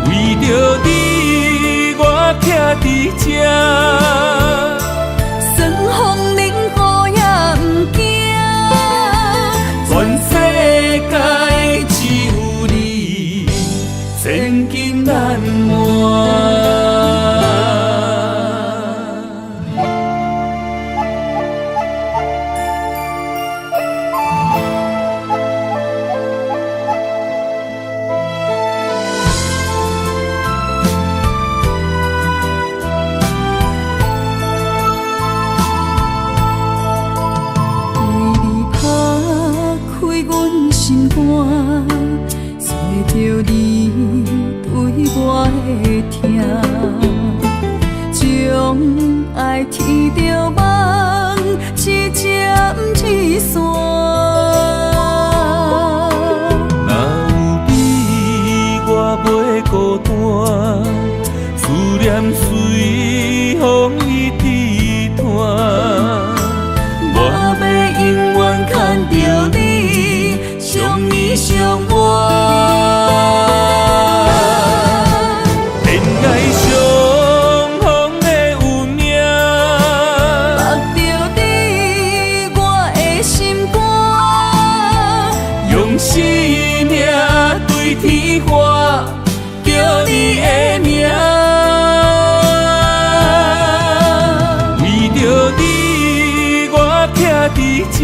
为着你，我徛伫这，算风冷雨也不惊。全世界只有你，千金难换。为你拍开阮心肝，找着你对我的疼，将爱天着梦，一针一线。若有你，我袂孤单，思念随风一直传。我要永远看着你，相依相偎。天涯相逢的有影，目着你，我的心肝，用生命对天花，叫你的名。为着你，我徛伫这，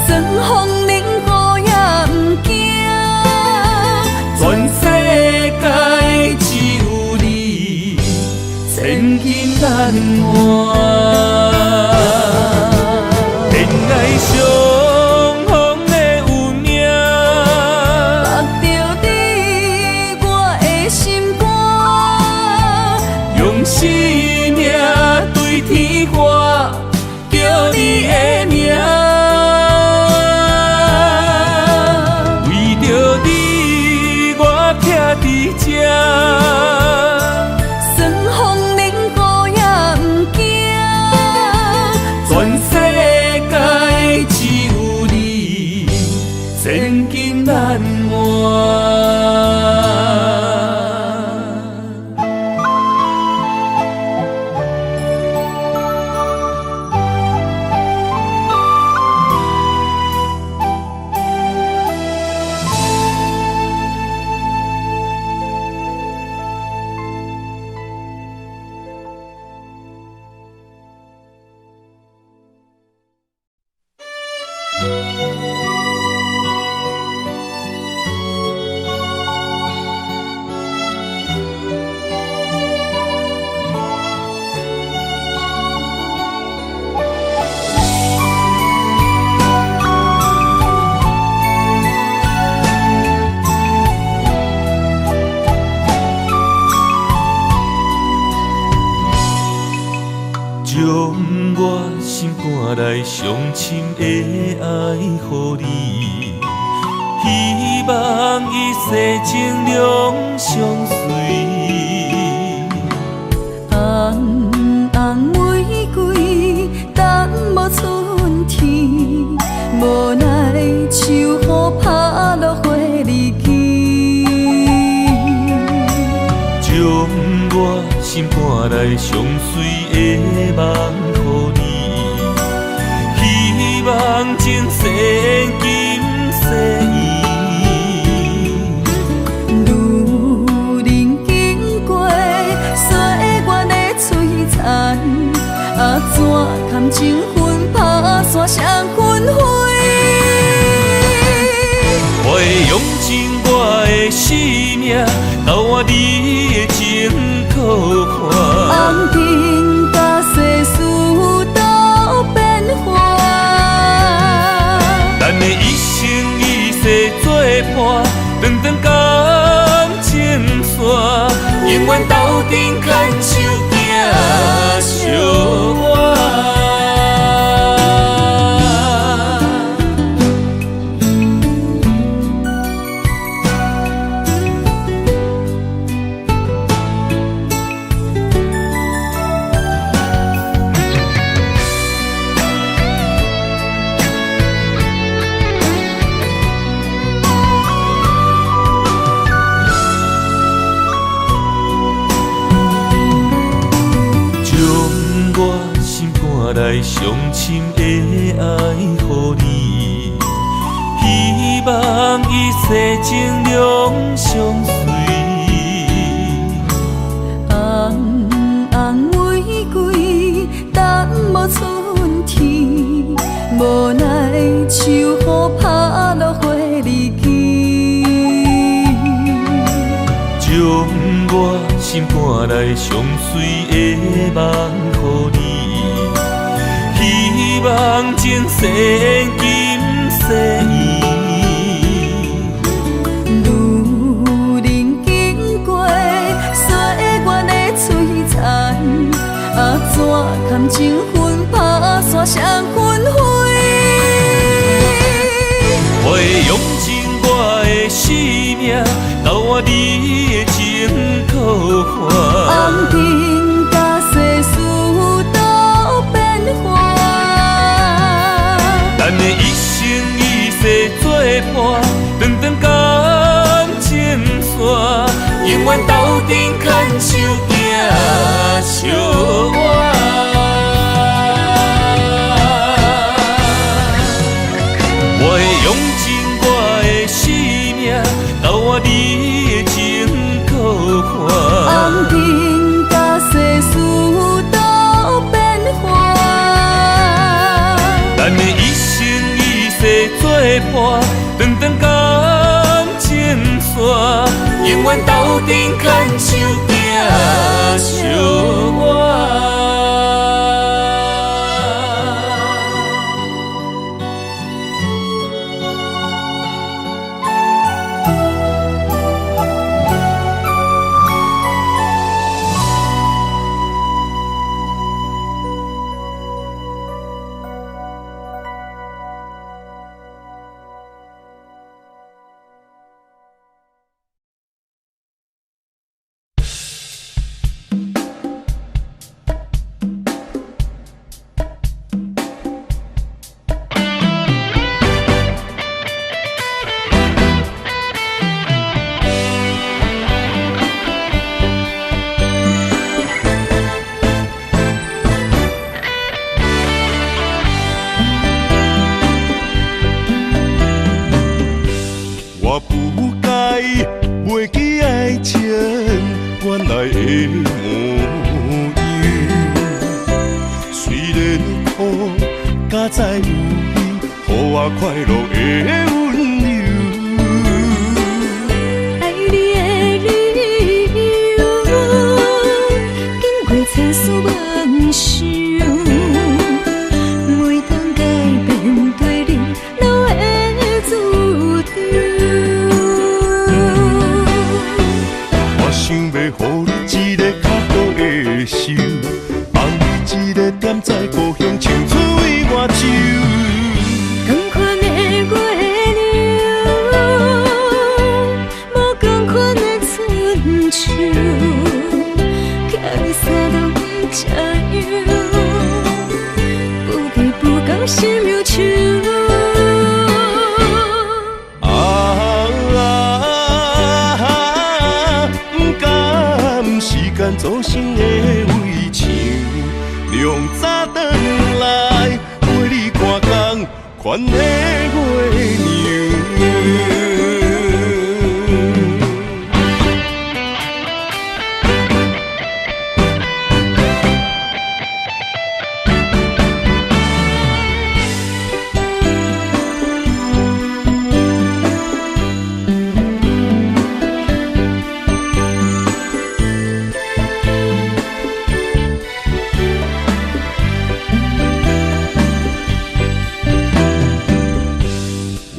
算风冷雨也不惊。全世界只有你，千金难换。天涯相逢的有影，目着你，我的心肝，用生命对天花，叫你的名。为着你，我徛伫这，算风冷雨也不惊。半来上深的爱予你，希望一世情两相随。红红玫瑰，等无春天，无奈秋雨拍落花离去，将我心肝内上水的梦予你，希望前世今世路人经过，岁月的璀璨，怎堪情分打散双魂飞？我会用尽我的生命，交换你的情可看。红尘甲世事都变化，咱的一生一世作伴，长长感情线，永远斗阵牵手行相伴。来上深的爱予你，希望一世情两相随。红红玫瑰，等无春天，无奈秋雨拍落花离去，将我心肝内上水的梦予你。希望前世今世路人经过，岁月的璀璨，怎堪情分打散双魂飞？我会用尽我的生命，交换你的情可看。红尘甲世事都变化，咱的一生一世作伴，长长感情线，永远斗阵牵手行相伴。我会用尽我的生命，交换你的情可看。红尘甲世事都变化，咱的一生一世作伴，长长感情线，永远斗阵牵手行相伴。我不该袂记爱情原来的模样，虽然苦，加在有你，予我快乐的温柔。爱你的理由，经过千丝万绪，每当改变对你都会注定。我想要予你一个较好的手，放你一个点在故乡，唱出为我款的月娘。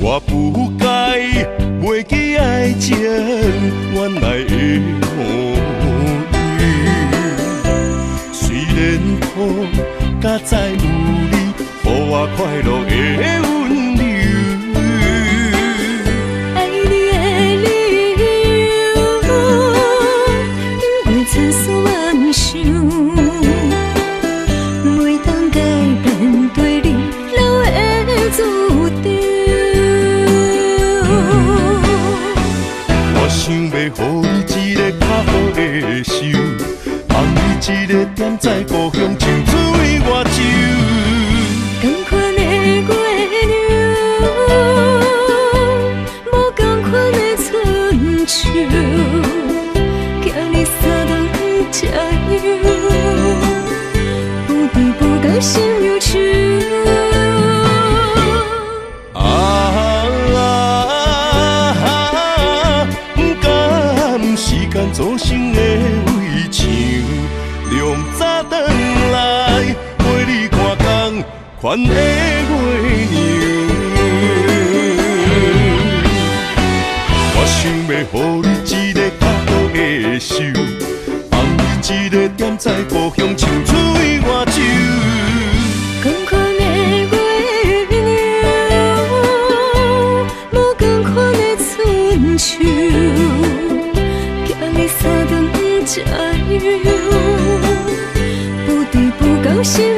我不该袂记爱情原来的模样，虽然苦甲再有你，予我快乐的温柔。爱你的理由，因为千丝万绪，袂当改变对你留的注定。我想要予你一个较好的手，放你一个踮在故乡，像水外洲。同款的月亮，无同款的春秋，惊你三顿吃药，不对不讲心忧愁。时间造成的围墙，亮早转来陪你看工，款的月娘。我想要予你一个较好的手，放你一个踮在故乡，像水外洲。同款的月亮，无同款的春秋。你三顿吃药，不对不讲心